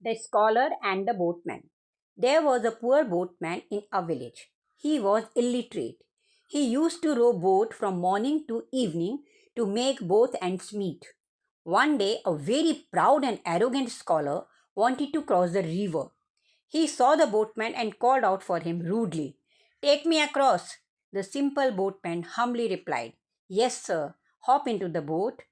The Scholar and the Boatman. There was a poor boatman in a village. He was illiterate. He used to row boat from morning to evening to make both ends meet. One day, a very proud and arrogant scholar wanted to cross the river. He saw the boatman and called out for him rudely. Take me across. The simple boatman humbly replied, Yes, sir. Hop into the boat.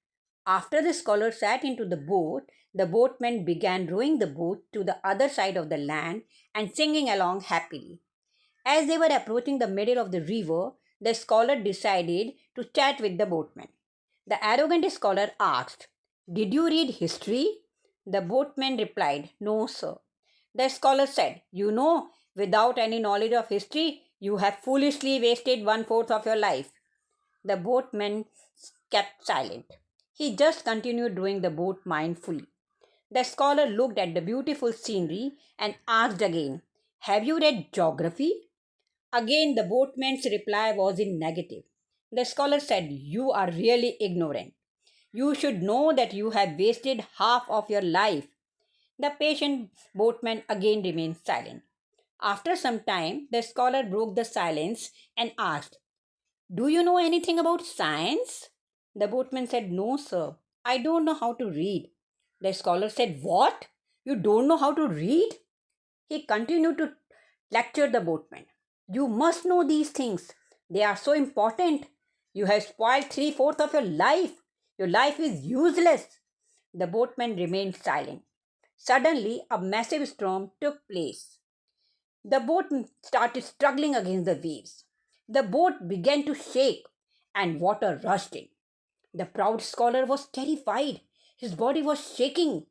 After the scholar sat into the boatman began rowing the boat to the other side of the land and singing along happily. As they were approaching the middle of the river, the scholar decided to chat with the boatman. The arrogant scholar asked, Did you read history? The boatman replied, No, sir. The scholar said, You know, without any knowledge of history, you have foolishly wasted one fourth of your life. The boatman kept silent. He just continued rowing the boat mindfully. The scholar looked at the beautiful scenery and asked again, Have you read geography? Again, the boatman's reply was in negative. The scholar said, You are really ignorant. You should know that you have wasted half of your life. The patient boatman again remained silent. After some time, the scholar broke the silence and asked, Do you know anything about science? The boatman said, No, sir. I don't know how to read. The scholar said, What? You don't know how to read? He continued to lecture the boatman. You must know these things. They are so important. You have spoiled three-fourths of your life. Your life is useless. The boatman remained silent. Suddenly, a massive storm took place. The boat started struggling against the waves. The boat began to shake and water rushed in. The proud scholar was terrified. His body was shaking.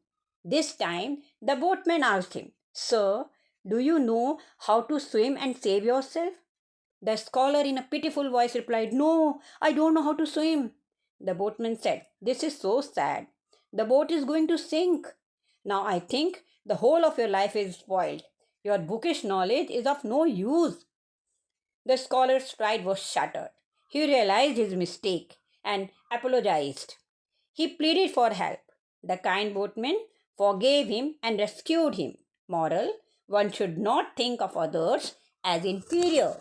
This time, the boatman asked him, Sir, do you know how to swim and save yourself? The scholar, in a pitiful voice, replied, No, I don't know how to swim. The boatman said, This is so sad. The boat is going to sink. Now I think the whole of your life is spoiled. Your bookish knowledge is of no use. The scholar's pride was shattered. He realized his mistake and apologized. He pleaded for help. The kind boatman forgave him and rescued him. Moral: one should not think of others as inferior.